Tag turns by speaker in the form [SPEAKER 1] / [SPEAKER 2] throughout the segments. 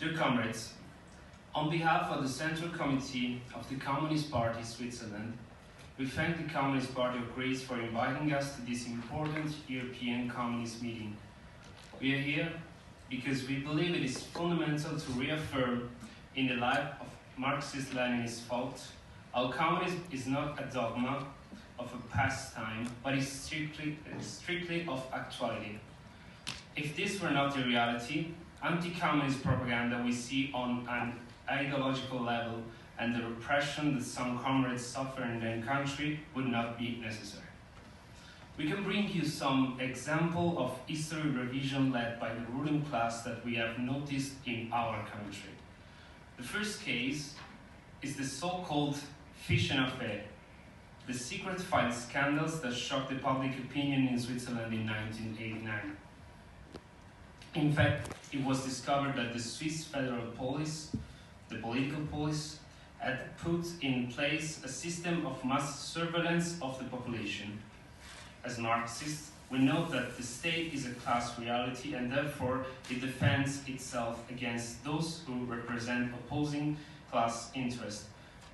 [SPEAKER 1] Dear comrades, on behalf of the Central Committee of the Communist Party Switzerland, we thank the Communist Party of Greece for inviting us to this important European Communist meeting. We are here because we believe it is fundamental to reaffirm in the light of Marxist-Leninist thought, our communism is not a dogma of a past time, but is strictly of actuality. If this were not the reality, anti-communist propaganda we see on an ideological level and the repression that some comrades suffer in their country would not be necessary. We can bring you some example of history revision led by the ruling class that we have noticed in our country. The first case is the so-called Fischen affair, the secret file scandals that shocked the public opinion in Switzerland in 1989. In fact, it was discovered that the Swiss federal police, the political police, had put in place a system of mass surveillance of the population. As Marxists, we know that the state is a class reality and therefore it defends itself against those who represent opposing class interests.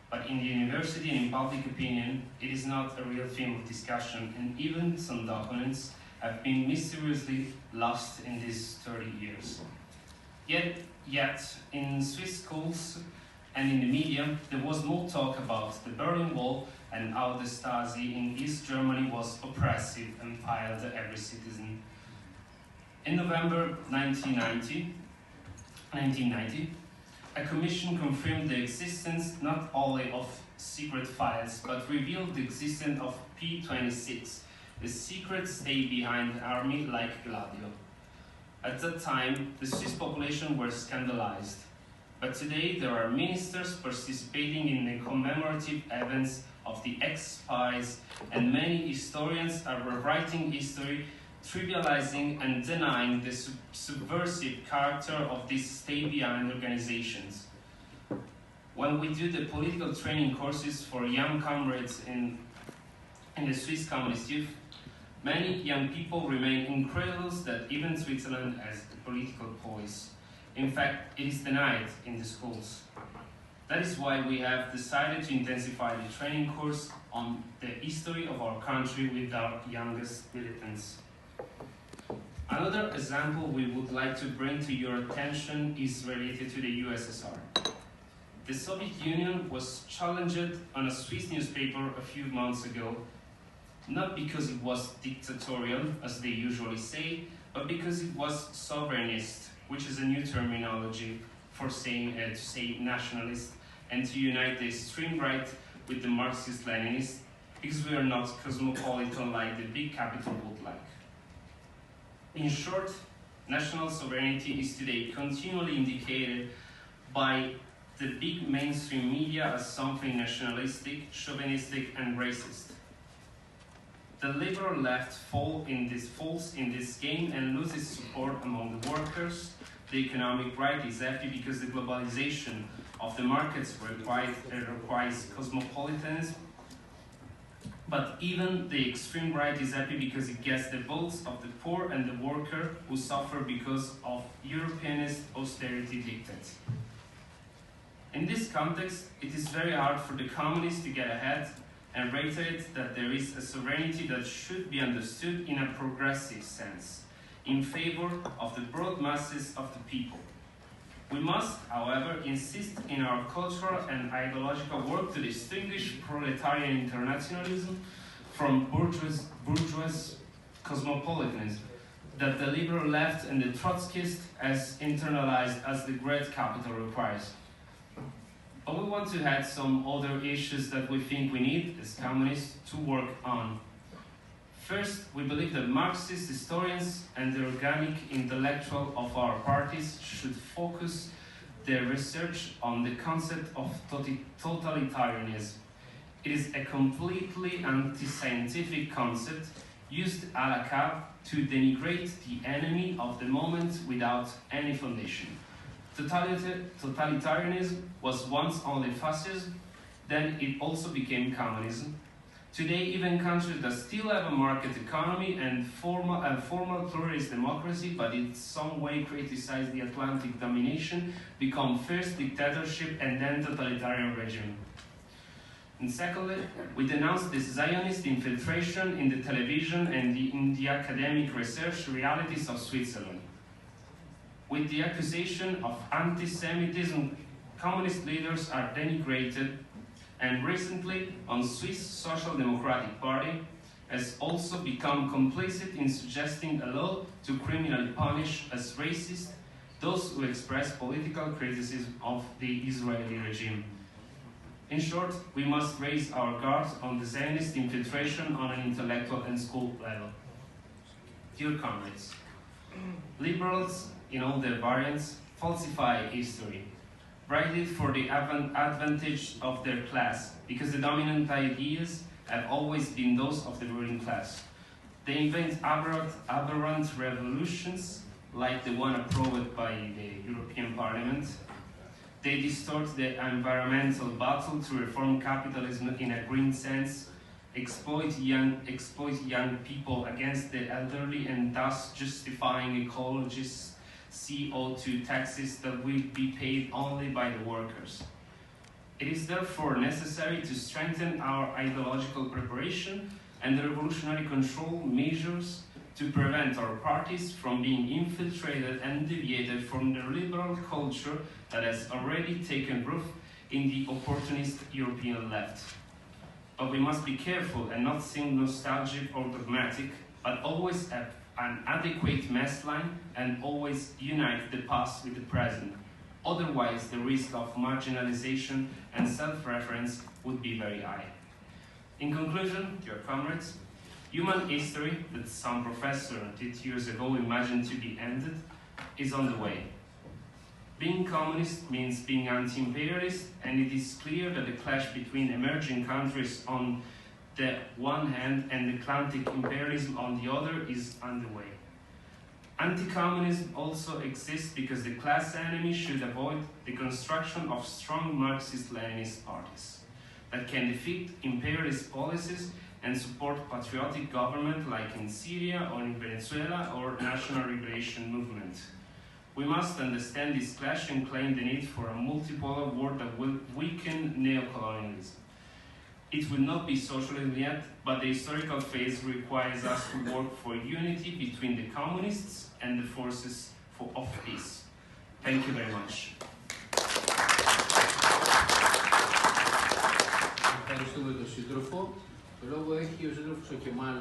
[SPEAKER 1] But in the university and in public opinion, it is not a real theme of discussion, and even some documents have been mysteriously lost in these 30 years. Yet in Swiss schools and in the media, there was more talk about the Berlin Wall and how the Stasi in East Germany was oppressive and piled every citizen. In November 1990, a commission confirmed the existence not only of secret files, but revealed the existence of P26, a secret stay-behind army like Gladio. At that time, the Swiss population were scandalized. But today, there are ministers participating in the commemorative events of the ex-spies, and many historians are rewriting history, trivializing and denying the subversive character of these stay-behind organizations. When we do the political training courses for young comrades in the Swiss Communist Youth, many young people remain incredulous that even Switzerland has a political police. In fact, it is denied in the schools. That is why we have decided to intensify the training course on the history of our country with our youngest militants. Another example we would like to bring to your attention is related to the USSR. The Soviet Union was challenged on a Swiss newspaper a few months ago, not because it was dictatorial, as they usually say, but because it was sovereignist, which is a new terminology for saying to say nationalist, and to unite the extreme right with the Marxist-Leninists, because we are not cosmopolitan like the big capital would like. In short, national sovereignty is today continually indicated by the big mainstream media as something nationalistic, chauvinistic, and racist. The liberal left falls in this game and loses support among the workers. The economic right is happy because the globalization of the markets requires cosmopolitanism. But even the extreme right is happy because it gets the votes of the poor and the worker who suffer because of Europeanist austerity dictates. In this context, it is very hard for the communists to get ahead and reiterate that there is a sovereignty that should be understood in a progressive sense, in favor of the broad masses of the people. We must, however, insist in our cultural and ideological work to distinguish proletarian internationalism from bourgeois cosmopolitanism that the liberal left and the Trotskyist has internalized as the great capital requires. But we want to add some other issues that we think we need, as communists, to work on. First, we believe that Marxist historians and the organic intellectual of our parties should focus their research on the concept of totalitarianism. It is a completely anti-scientific concept used a la carte to denigrate the enemy of the moment without any foundation. Totalitarianism was once only fascism, then it also became communism. Today, even countries that still have a market economy and formal pluralist democracy, but in some way criticize the Atlantic domination, become first dictatorship and then totalitarian regime. And secondly, we denounce the Zionist infiltration in the television and in the academic research realities of Switzerland. With the accusation of anti-Semitism, communist leaders are denigrated, and recently, on Swiss Social Democratic Party has also become complicit in suggesting a law to criminally punish as racist those who express political criticism of the Israeli regime. In short, we must raise our guard on the Zionist infiltration on an intellectual and school level. Dear comrades, liberals, in all their variants, falsify history, write it for the advantage of their class, because the dominant ideas have always been those of the ruling class. They invent aberrant revolutions, like the one approved by the European Parliament. They distort the environmental battle to reform capitalism in a green sense, exploit young people against the elderly, and thus justifying ecologists' CO2 taxes that will be paid only by the workers. It is therefore necessary to strengthen our ideological preparation and the revolutionary control measures to prevent our parties from being infiltrated and deviated from the liberal culture that has already taken root in the opportunist European left. But we must be careful and not seem nostalgic or dogmatic, but always have an adequate mess line and always unite the past with the present. Otherwise, the risk of marginalization and self-reference would be very high. In conclusion, dear comrades, human history that some professor 50 years ago imagined to be ended is on the way. Being communist means being anti-imperialist, and it is clear that the clash between emerging countries on the one hand and Atlantic imperialism on the other is underway. Anti-communism also exists because the class enemy should avoid the construction of strong Marxist-Leninist parties that can defeat imperialist policies and support patriotic government like in Syria or in Venezuela or national liberation movement. We must understand this clash and claim the need for a multipolar world that will weaken neocolonialism. It will not be socialism yet, but the historical phase requires us to work for unity between the communists and the forces of peace. Thank you very much.
[SPEAKER 2] Ευχαριστούμε τον σύντροφο. Το λόγο έχει ο σύντροφος ο Κεμάλ.